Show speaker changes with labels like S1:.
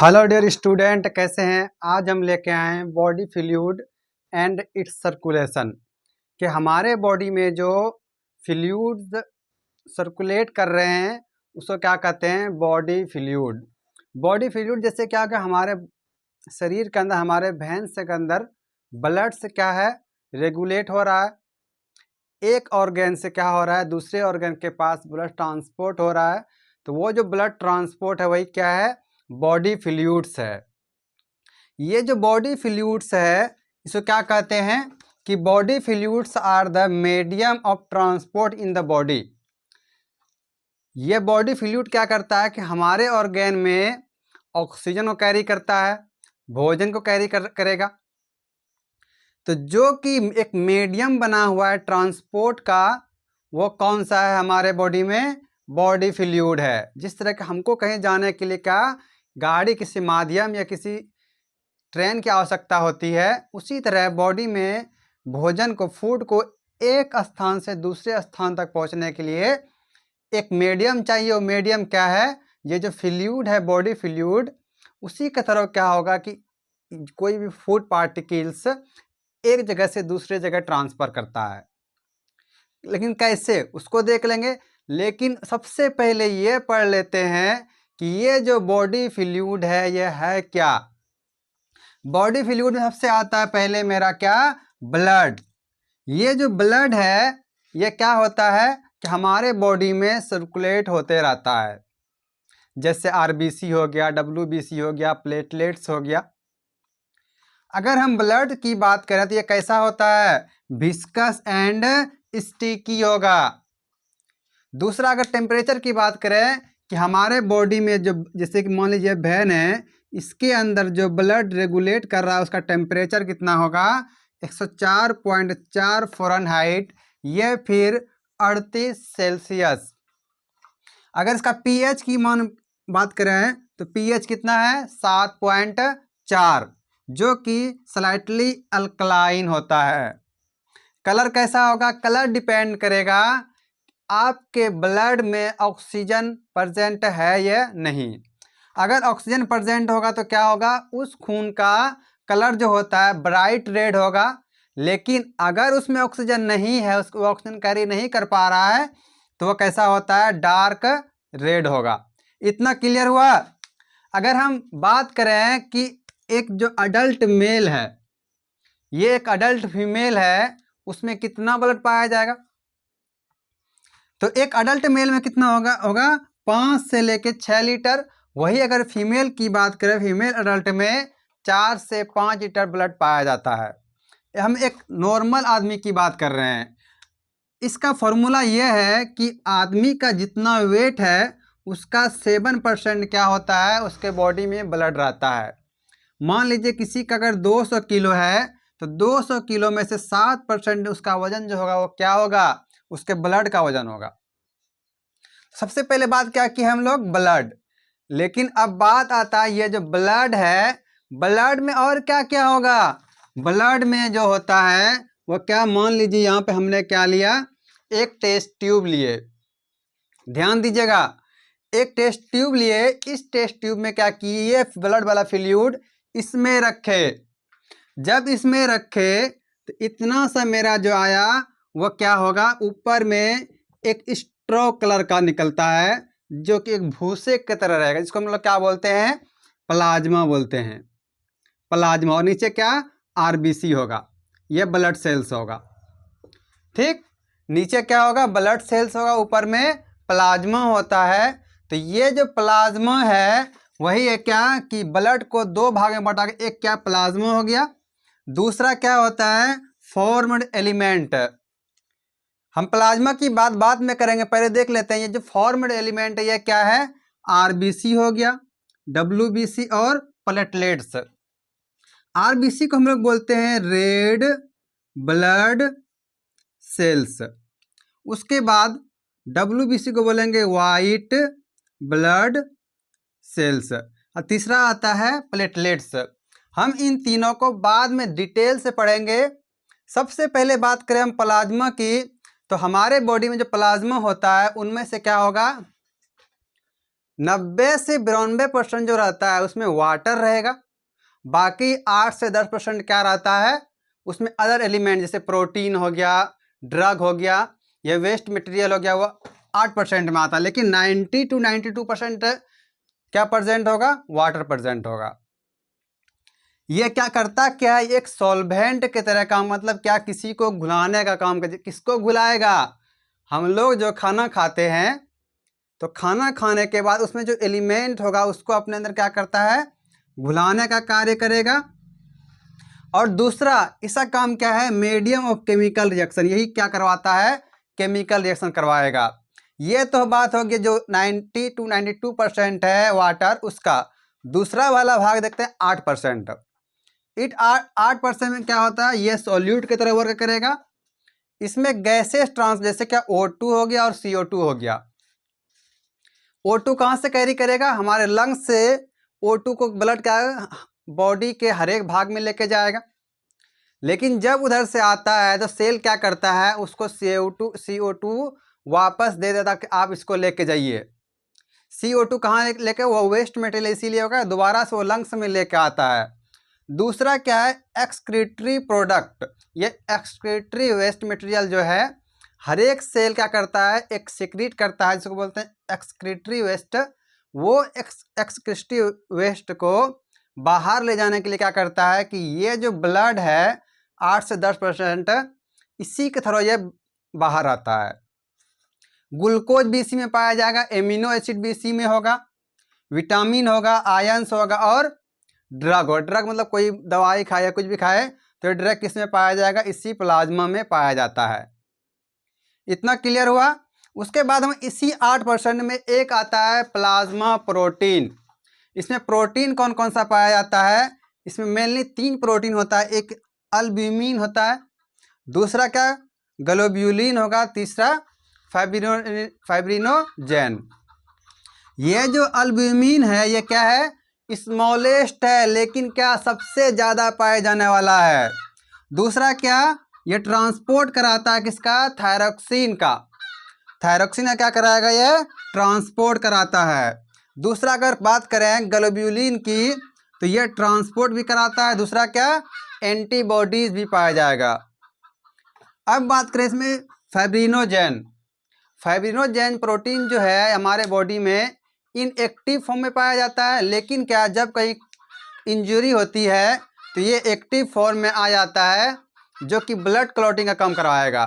S1: Hello dear student, कैसे हैं। आज हम लेके आए हैं body fluid and it's circulation कि हमारे बॉडी में जो फ्लूइड्स सर्कुलेट कर रहे हैं उसको क्या कहते हैं, बॉडी फ्लूइड। बॉडी फ्लूइड जैसे क्या कि हमारे शरीर के अंदर, हमारे वेन्स के अंदर ब्लड से क्या है, रेगुलेट हो रहा है। एक ऑर्गन से क्या हो रहा है, दूसरे ऑर्गन के पास ब्लड ट्रांसपोर्ट हो रहा है। तो वो जो ब्लड ट्रांसपोर्ट है वही क्या है, बॉडी फ्लूइड्स है। ये जो बॉडी फ्लूइड्स है इसको क्या कहते हैं कि body fluids are the medium of transport in the body. ये बॉडी फ्लूइड क्या करता है कि हमारे ऑर्गन में ऑक्सीजन को कैरी करता है, भोजन को कैरी करेगा। तो जो कि एक मीडियम बना हुआ है ट्रांसपोर्ट का, वो कौन सा है हमारे बॉडी में, बॉडी फ्लूइड है। जिस तरह के हमको कहीं जाने के लिए क्या गाड़ी, किसी माध्यम या किसी ट्रेन की आवश्यकता होती है, उसी तरह बॉडी में भोजन को, फूड को एक स्थान से दूसरे स्थान तक पहुंचने के लिए एक मीडियम चाहिए। वो मीडियम क्या है, ये जो फ्लूइड है, बॉडी फ्लूइड, उसी के तरह क्या होगा कि कोई भी फूड पार्टिकल्स एक जगह से दूसरे जगह ट्रांसफ़र करता है। लेकिन कैसे, उसको देख लेंगे। लेकिन सबसे पहले ये पढ़ लेते हैं कि ये जो बॉडी फ्लूइड है ये है क्या। बॉडी फ्लूइड में सबसे आता है पहले मेरा क्या, ब्लड। ये जो ब्लड है ये क्या होता है कि हमारे बॉडी में सर्कुलेट होते रहता है। जैसे आरबीसी हो गया, डब्ल्यूबीसी हो गया, प्लेटलेट्स हो गया। अगर हम ब्लड की बात करें तो ये कैसा होता है, विस्कस एंड स्टिकी होगा। दूसरा, अगर टेम्परेचर की बात करें कि हमारे बॉडी में जो, जैसे कि मान लीजिए वेन है, इसके अंदर जो ब्लड रेगुलेट कर रहा है उसका टेम्परेचर कितना होगा, 104.4 फ़ारेनहाइट, ये फिर 38 सेल्सियस। अगर इसका पीएच की बात करें तो पीएच कितना है, 7.4, जो कि स्लाइटली अल्कलाइन होता है। कलर कैसा होगा, कलर डिपेंड करेगा आपके ब्लड में ऑक्सीजन प्रेजेंट है या नहीं। अगर ऑक्सीजन प्रेजेंट होगा तो क्या होगा, उस खून का कलर जो होता है ब्राइट रेड होगा। लेकिन अगर उसमें ऑक्सीजन नहीं है, उसको ऑक्सीजन कैरी नहीं कर पा रहा है, तो वो कैसा होता है, डार्क रेड होगा। इतना क्लियर हुआ। अगर हम बात करें कि एक जो अडल्ट मेल है, ये एक अडल्ट फीमेल है, उसमें कितना ब्लड पाया जाएगा, तो एक अडल्ट मेल में कितना होगा 5 से लेके 6 लीटर। वही अगर फीमेल की बात करें, फीमेल अडल्ट में 4 से 5 लीटर ब्लड पाया जाता है। हम एक नॉर्मल आदमी की बात कर रहे हैं। इसका फॉर्मूला यह है कि आदमी का जितना वेट है उसका 7% क्या होता है, उसके बॉडी में ब्लड रहता है। मान लीजिए किसी का अगर 200 किलो है तो 200 किलो में से 7% उसका वजन जो होगा वो क्या होगा, उसके ब्लड का वजन होगा। सबसे पहले बात क्या की हम लोग, ब्लड। लेकिन अब बात आता है ये जो ब्लड है, ब्लड में और क्या क्या होगा। ब्लड में जो होता है वो क्या, मान लीजिए यहाँ पे हमने क्या लिया, एक टेस्ट ट्यूब लिए। ध्यान दीजिएगा, एक टेस्ट ट्यूब लिए। इस टेस्ट ट्यूब में क्या किए, ये ब्लड वाला फ्लूइड इसमें रखे। जब इसमें रखे तो इतना सा मेरा जो आया वो क्या होगा, ऊपर में एक स्ट्रॉ कलर का निकलता है जो कि एक भूसे की तरह रहेगा, जिसको हम लोग क्या बोलते हैं, प्लाज्मा बोलते हैं, प्लाज्मा। और नीचे क्या, आरबीसी होगा, ये ब्लड सेल्स होगा। ठीक, नीचे क्या होगा, ब्लड सेल्स होगा, ऊपर में प्लाज्मा होता है। तो ये जो प्लाज्मा है वही है क्या कि ब्लड को 2 भाग में बांटा के, एक क्या प्लाज्मा हो गया, दूसरा क्या होता है, फॉर्म्ड एलिमेंट। हम प्लाज्मा की बात बाद में करेंगे, पहले देख लेते हैं ये जो फॉर्म्ड एलिमेंट है ये क्या है, आरबीसी हो गया, डब्ल्यूबीसी और प्लेटलेट्स। आरबीसी को हम लोग बोलते हैं रेड ब्लड सेल्स। उसके बाद डब्ल्यूबीसी को बोलेंगे वाइट ब्लड सेल्स, और तीसरा आता है प्लेटलेट्स। हम इन तीनों को बाद में डिटेल से पढ़ेंगे। सबसे पहले बात करें हम प्लाज्मा की, तो हमारे बॉडी में जो प्लाज्मा होता है उनमें से क्या होगा, 90 से 92% जो रहता है उसमें वाटर रहेगा, बाकी 8 से 10% क्या रहता है उसमें अदर एलिमेंट, जैसे प्रोटीन हो गया, ड्रग हो गया, या वेस्ट मटेरियल हो गया, वो 8% में आता है। लेकिन 90 to 92% क्या प्रेजेंट होगा, वाटर प्रेजेंट होगा। ये क्या करता क्या है, एक सॉल्वेंट की तरह काम, मतलब क्या, किसी को घुलाने का काम करते। किसको घुलाएगा, हम लोग जो खाना खाते हैं तो खाना खाने के बाद उसमें जो एलिमेंट होगा उसको अपने अंदर क्या करता है, घुलाने का कार्य करेगा। और दूसरा इसका काम क्या है, मीडियम ऑफ केमिकल रिएक्शन, यही क्या करवाता है, केमिकल रिएक्शन करवाएगा। ये तो बात होगी जो 90 to 92% है वाटर, उसका। दूसरा वाला भाग देखते हैं 8%। 8% में क्या होता है, ये सॉल्यूट की तरह वर्क करेगा। इसमें गैसेस ट्रांस, जैसे क्या O2 हो गया और CO2 हो गया। O2 कहाँ से कैरी करेगा, हमारे लंग्स से O2 को ब्लड क्या बॉडी के हर एक भाग में लेके जाएगा। लेकिन जब उधर से आता है तो सेल क्या करता है, उसको CO2 वापस दे देता कि आप इसको लेके जाइए। CO2 कहाँ लेके, वो वेस्ट मटेरियल इसीलिए होगा, दोबारा से वो लंग्स में लेके आता है। दूसरा क्या है, एक्सक्रीटरी प्रोडक्ट। ये एक्सक्रीटरी वेस्ट मटेरियल जो है हर एक सेल क्या करता है, एक सिक्रीट करता है, जिसको बोलते हैं एक्सक्रीटरी वेस्ट। वो एक्सक्रीटरी वेस्ट को बाहर ले जाने के लिए क्या करता है कि ये जो ब्लड है 8 से 10% इसी के थ्रू ये बाहर आता है। ग्लूकोज भी इसी में पाया जाएगा, एमिनो एसिड भी इसी में होगा, विटामिन होगा, आयंस होगा, और ड्रग हो। ड्रग मतलब कोई दवाई खाए या कुछ भी खाए तो ड्रग किस में पाया जाएगा, इसी प्लाज्मा में पाया जाता है। इतना क्लियर हुआ। उसके बाद हम इसी 8% में एक आता है प्लाज्मा प्रोटीन। इसमें प्रोटीन कौन कौन सा पाया जाता है, इसमें मेनली 3 प्रोटीन होता है। एक अल्ब्यूमिन होता है, दूसरा क्या ग्लोब्यूलिन होगा, तीसरा फाइब्रिनोजेन। ये जो अल्ब्यूमिन है ये क्या है, स्मॉलेस्ट है, लेकिन क्या सबसे ज़्यादा पाए जाने वाला है। दूसरा क्या, ये ट्रांसपोर्ट कराता है किसका, थायरोक्सिन का। थायरोक्सिन का क्या कराएगा, ये ट्रांसपोर्ट कराता है। दूसरा अगर बात करें ग्लोब्यूलिन की तो ये ट्रांसपोर्ट भी कराता है। दूसरा क्या, एंटीबॉडीज भी पाया जाएगा। अब बात करें इसमें फाइब्रिनोजेन। फाइब्रिनोजेन प्रोटीन जो है हमारे बॉडी में इनएक्टिव फॉर्म में पाया जाता है, लेकिन क्या जब कहीं इंजरी होती है तो ये एक्टिव फॉर्म में आ जाता है, जो कि ब्लड क्लॉटिंग का काम करवाएगा।